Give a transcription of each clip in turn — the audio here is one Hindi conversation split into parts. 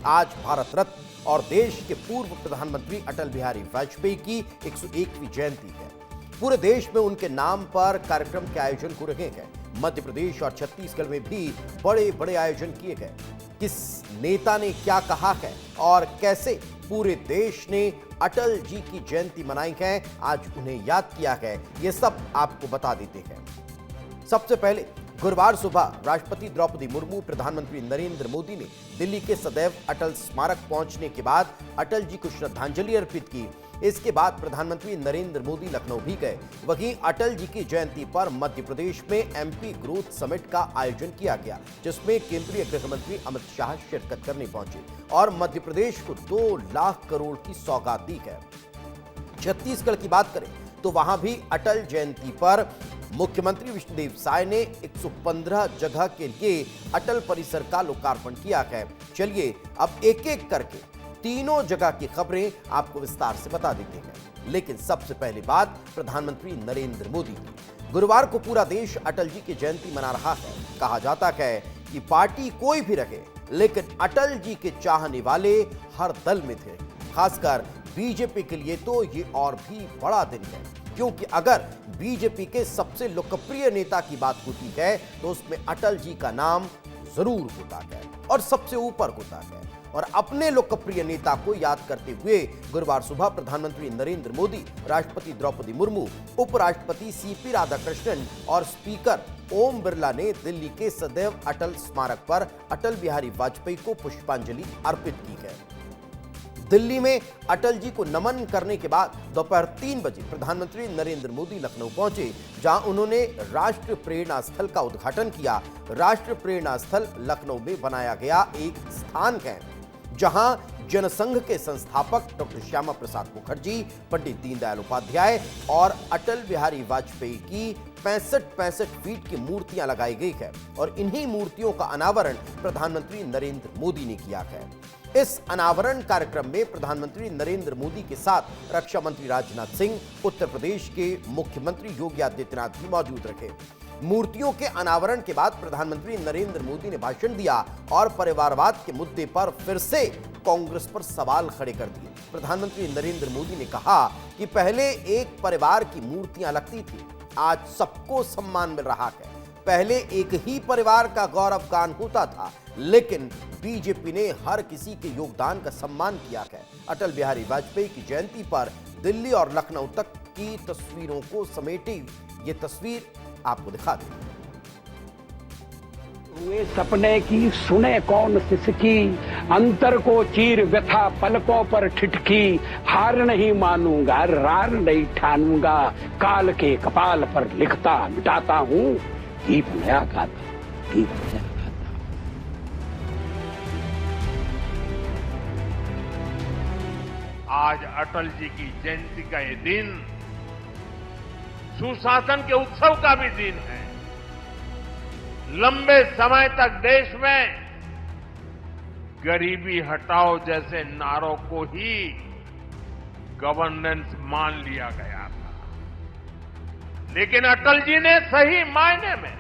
आज भारत रत्न और देश के पूर्व प्रधानमंत्री अटल बिहारी वाजपेयी की 101वीं जयंती है। पूरे देश में उनके नाम पर कार्यक्रम के आयोजन हो रहे हैं। मध्य प्रदेश और छत्तीसगढ़ में भी बड़े बड़े आयोजन किए गए। किस नेता ने क्या कहा है और कैसे पूरे देश ने अटल जी की जयंती मनाई है, आज उन्हें याद किया है, ये सब आपको बता देते हैं। सबसे पहले गुरुवार सुबह राष्ट्रपति द्रौपदी मुर्मू, प्रधानमंत्री नरेंद्र मोदी ने दिल्ली के सदैव अटल स्मारक पहुंचने के बाद अटल जी को श्रद्धांजलि अर्पित की। इसके बाद प्रधानमंत्री नरेंद्र मोदी लखनऊ भी गए। वहीं अटल जी की जयंती पर मध्य प्रदेश में एमपी ग्रोथ समिट का आयोजन किया गया, जिसमें केंद्रीय गृह मंत्री अमित शाह शिरकत करने पहुंचे और मध्य प्रदेश को 2 लाख करोड़ की सौगात दी है। छत्तीसगढ़ की बात करें तो वहां भी अटल जयंती पर मुख्यमंत्री विष्णुदेव साय ने 115 जगह के लिए अटल परिसर का लोकार्पण किया है। चलिए अब एक एक करके तीनों जगह की खबरें आपको विस्तार से बता देते हैं। लेकिन सबसे पहले बात प्रधानमंत्री नरेंद्र मोदी की। गुरुवार को पूरा देश अटल जी की जयंती मना रहा है। कहा जाता है कि पार्टी कोई भी रहे, लेकिन अटल जी के चाहने वाले हर दल में थे। खासकर बीजेपी के लिए तो ये और भी बड़ा दिन है, क्योंकि अगर बीजेपी के सबसे लोकप्रिय नेता की बात होती है तो उसमें अटल जी का नाम जरूर होता है और सबसे ऊपर होता है। और अपने लोकप्रिय नेता को याद करते हुए गुरुवार सुबह प्रधानमंत्री नरेंद्र मोदी, राष्ट्रपति द्रौपदी मुर्मू, उपराष्ट्रपति सीपी राधाकृष्णन और स्पीकर ओम बिरला ने दिल्ली के सदैव अटल स्मारक पर अटल बिहारी वाजपेयी को पुष्पांजलि अर्पित की है। दिल्ली में अटल जी को नमन करने के बाद दोपहर 3 बजे प्रधानमंत्री नरेंद्र मोदी लखनऊ पहुंचे, जहां उन्होंने राष्ट्रीय प्रेरणा स्थल का उद्घाटन किया। राष्ट्रीय प्रेरणा स्थल लखनऊ में बनाया गया एक स्थान है, जहां जनसंघ के संस्थापक डॉक्टर श्यामा प्रसाद मुखर्जी, पंडित दीनदयाल उपाध्याय और अटल बिहारी वाजपेयी की 65 फीट की मूर्तियां लगाई गई है और इन्हीं मूर्तियों का अनावरण प्रधानमंत्री नरेंद्र मोदी ने किया है। इस अनावरण कार्यक्रम में प्रधानमंत्री नरेंद्र मोदी के साथ रक्षा मंत्री राजनाथ सिंह, उत्तर प्रदेश के मुख्यमंत्री योगी आदित्यनाथ भी मौजूद रहे। मूर्तियों के अनावरण के बाद प्रधानमंत्री नरेंद्र मोदी ने भाषण दिया और परिवारवाद के मुद्दे पर फिर से कांग्रेस पर सवाल खड़े कर दिए। प्रधानमंत्री नरेंद्र मोदी ने कहा कि पहले एक परिवार की मूर्तियां लगती थी, आज सबको सम्मान मिल रहा है। पहले एक ही परिवार का गौरव गान होता था, लेकिन बीजेपी ने हर किसी के योगदान का सम्मान किया है। अटल बिहारी वाजपेयी की जयंती पर दिल्ली और लखनऊ तक की तस्वीरों को समेटी ये तस्वीर आपको दिखा दें। हुए सपने की सुने कौन सिसकी, अंतर को चीर व्यथा पलकों पर ठिठकी, हार नहीं मानूंगा रार नहीं ठानूंगा, काल के कपाल पर लिखता मिटाता हूँ, गीत नया गाता, गीत नया गाता। आज अटल जी की जयंती का ये दिन सुशासन के उत्सव का भी दिन है। लंबे समय तक देश में गरीबी हटाओ जैसे नारों को ही गवर्नेंस मान लिया गया था, लेकिन अटल जी ने सही मायने में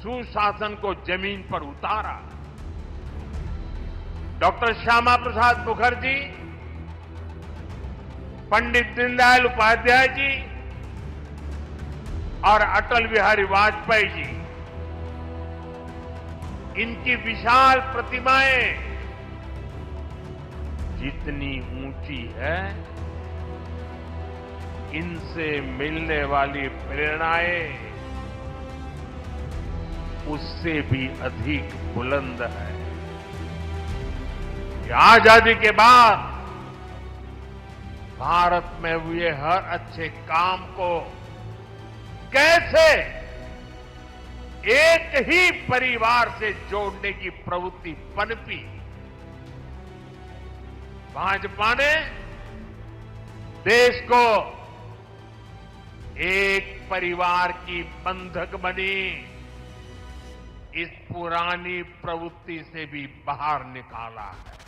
सुशासन को जमीन पर उतारा। डॉक्टर श्यामा प्रसाद मुखर्जी, पंडित दीनदयाल उपाध्याय जी और अटल बिहारी वाजपेयी जी, इनकी विशाल प्रतिमाएं जितनी ऊंची है, इनसे मिलने वाली प्रेरणाएं उससे भी अधिक बुलंद है। आजादी के बाद भारत में हुए हर अच्छे काम को कैसे एक ही परिवार से जोड़ने की प्रवृत्ति पनपी, भाजपा ने देश को एक परिवार की बंधक बनी इस पुरानी प्रवृत्ति से भी बाहर निकाला है।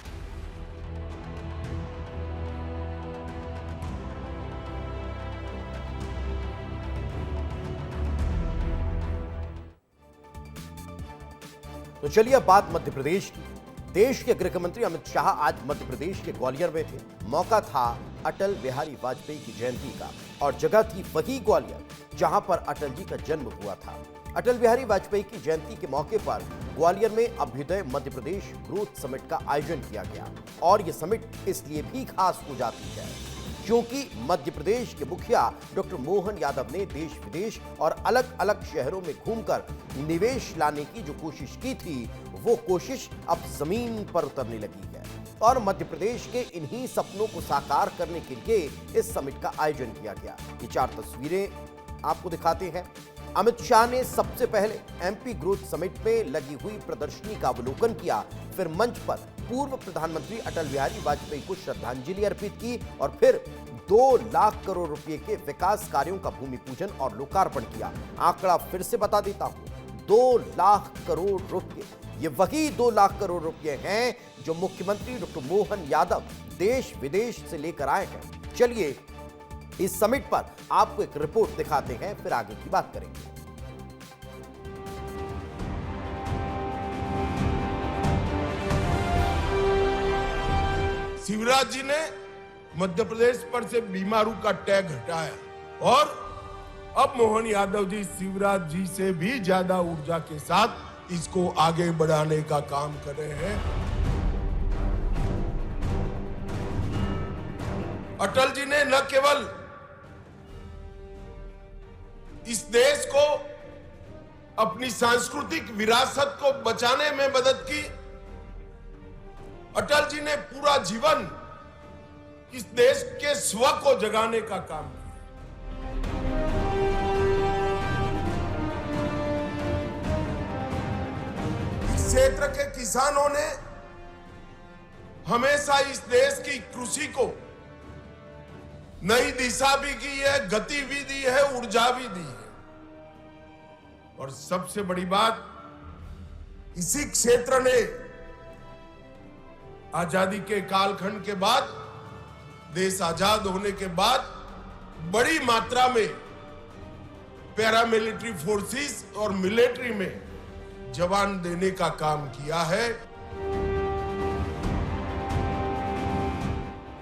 तो चलिए अब बात मध्य प्रदेश की। देश के गृह मंत्री अमित शाह आज मध्य प्रदेश के ग्वालियर में थे। मौका था अटल बिहारी वाजपेयी की जयंती का और जगह थी वही ग्वालियर जहां पर अटल जी का जन्म हुआ था। अटल बिहारी वाजपेयी की जयंती के मौके पर ग्वालियर में अभ्युदय मध्य प्रदेश ग्रोथ समिट का आयोजन किया गया और यह समिट इसलिए भी खास हो जाती है क्योंकि मध्य प्रदेश के मुखिया डॉक्टर मोहन यादव ने देश विदेश और अलग अलग शहरों में घूमकर निवेश लाने की जो कोशिश की थी, वो कोशिश अब जमीन पर उतरने लगी है और मध्य प्रदेश के इन्हीं सपनों को साकार करने के लिए इस समिट का आयोजन किया गया। ये 4 तस्वीरें आपको दिखाते हैं। अमित शाह ने सबसे पहले एमपी ग्रोथ समिट में लगी हुई प्रदर्शनी का अवलोकन किया, फिर मंच पर पूर्व प्रधानमंत्री अटल बिहारी वाजपेयी को श्रद्धांजलि अर्पित की और फिर 2 लाख करोड़ रुपए के विकास कार्यों का भूमि पूजन और लोकार्पण किया। आंकड़ा फिर से बता देता हूं, 2 लाख करोड़ रुपए। ये वही 2 लाख करोड़ रुपए हैं जो मुख्यमंत्री डॉक्टर मोहन यादव देश विदेश से लेकर आए हैं। चलिए इस समिट पर आपको एक रिपोर्ट दिखाते हैं, फिर आगे की बात करेंगे। शिवराज जी ने मध्य प्रदेश पर से बीमारू का टैग हटाया और अब मोहन यादव जी शिवराज जी से भी ज्यादा ऊर्जा के साथ इसको आगे बढ़ाने का काम कर रहे हैं। अटल जी ने न केवल इस देश को अपनी सांस्कृतिक विरासत को बचाने में मदद की, अटल जी ने पूरा जीवन इस देश के स्व को जगाने का काम किया। इस क्षेत्र के किसानों ने हमेशा इस देश की कृषि को नई दिशा भी की है, गति भी दी है, ऊर्जा भी दी है। और सबसे बड़ी बात, इसी क्षेत्र ने आजादी के कालखंड के बाद, देश आजाद होने के बाद बड़ी मात्रा में पैरामिलिट्री फोर्सेस और मिलिट्री में जवान देने का काम किया है।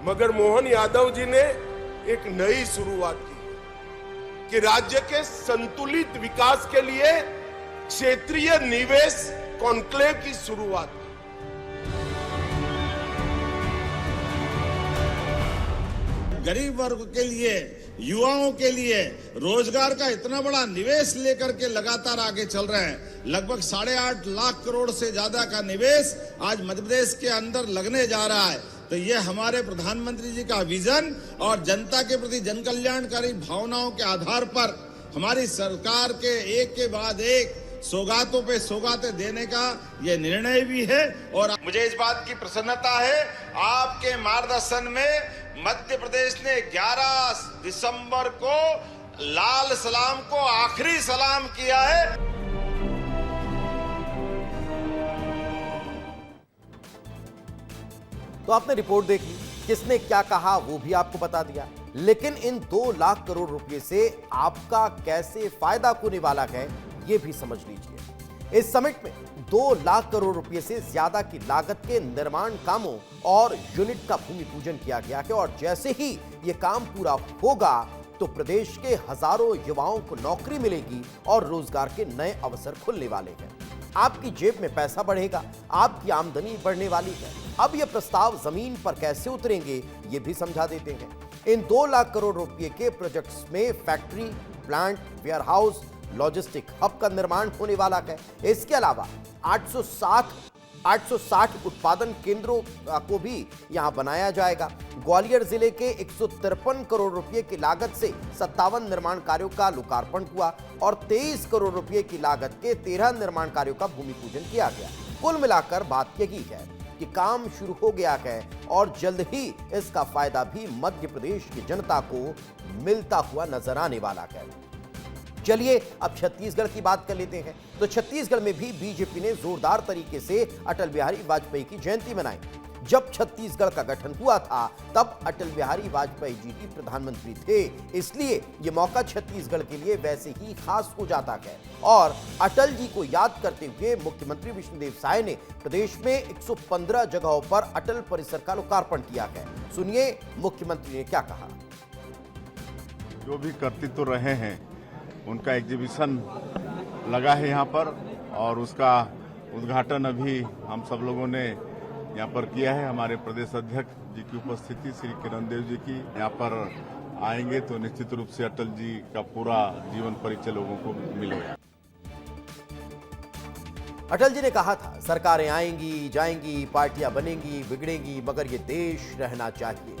मगर मोहन यादव जी ने एक नई शुरुआत की कि राज्य के संतुलित विकास के लिए क्षेत्रीय निवेश कॉन्क्लेव की शुरुआत की। गरीब वर्ग के लिए, युवाओं के लिए रोजगार का इतना बड़ा निवेश लेकर के लगातार आगे चल रहे हैं। लगभग 8.5 लाख करोड़ से ज्यादा का निवेश आज मध्य प्रदेश के अंदर लगने जा रहा है। तो ये हमारे प्रधानमंत्री जी का विजन और जनता के प्रति जन कल्याणकारी भावनाओं के आधार पर हमारी सरकार के एक के बाद एक सौगातों पे सौगातें देने का ये निर्णय भी है। और मुझे इस बात की प्रसन्नता है, आपके मार्गदर्शन में मध्य प्रदेश ने 11 दिसंबर को लाल सलाम को आखिरी सलाम किया है। तो आपने रिपोर्ट देख ली, किसने क्या कहा वो भी आपको बता दिया, लेकिन इन 2 लाख करोड़ रुपए से आपका कैसे फायदा होने वाला है ये भी समझ लीजिए। इस समिट में 2 लाख करोड़ रुपए से ज्यादा की लागत के निर्माण कामों और यूनिट का भूमि पूजन किया गया है और जैसे ही ये काम पूरा होगा तो प्रदेश के हजारों युवाओं को नौकरी मिलेगी और रोजगार के नए अवसर खुलने वाले हैं। आपकी जेब में पैसा बढ़ेगा, आपकी आमदनी बढ़ने वाली है। अब ये प्रस्ताव जमीन पर कैसे उतरेंगे ये भी समझा देते हैं। इन 2 लाख करोड़ रुपए के प्रोजेक्ट्स में factory, plant, warehouse, logistic hub का निर्माण होने वाला है। इसके अलावा 860 उत्पादन केंद्रों को भी यहां बनाया जाएगा। ग्वालियर जिले के 153 करोड़ रुपए की लागत से 57 निर्माण कार्यों का लोकार्पण हुआ और 23 करोड़ रुपए की लागत के 13 निर्माण कार्यों का भूमि पूजन किया गया। कुल मिलाकर बात यही है कि काम शुरू हो गया है और जल्द ही इसका फायदा भी मध्य प्रदेश की जनता को मिलता हुआ नजर आने वाला है। चलिए अब छत्तीसगढ़ की बात कर लेते हैं। तो छत्तीसगढ़ में भी बीजेपी ने जोरदार तरीके से अटल बिहारी वाजपेयी की जयंती मनाई। जब छत्तीसगढ़ का गठन हुआ था तब अटल बिहारी वाजपेयी जी ही प्रधानमंत्री थे, इसलिए ये मौका छत्तीसगढ़ के लिए वैसे ही खास हो जाता है। और अटल जी को याद करते हुए मुख्यमंत्री विष्णुदेव साय ने प्रदेश में 115 जगहों पर अटल परिसर का लोकार्पण किया है। सुनिए मुख्यमंत्री ने क्या कहा। जो भी करते तो रहे हैं, उनका एग्जीबिशन लगा है यहाँ पर और उसका उद्घाटन अभी हम सब लोगों ने यहाँ पर किया है। हमारे प्रदेश अध्यक्ष जी की उपस्थिति, श्री किरण देव जी की यहाँ पर आएंगे तो निश्चित रूप से अटल जी का पूरा जीवन परिचय लोगों को मिलेगा। अटल जी ने कहा था, सरकारें आएंगी जाएंगी, पार्टियां बनेंगी बिगड़ेंगी, मगर ये देश रहना चाहिए।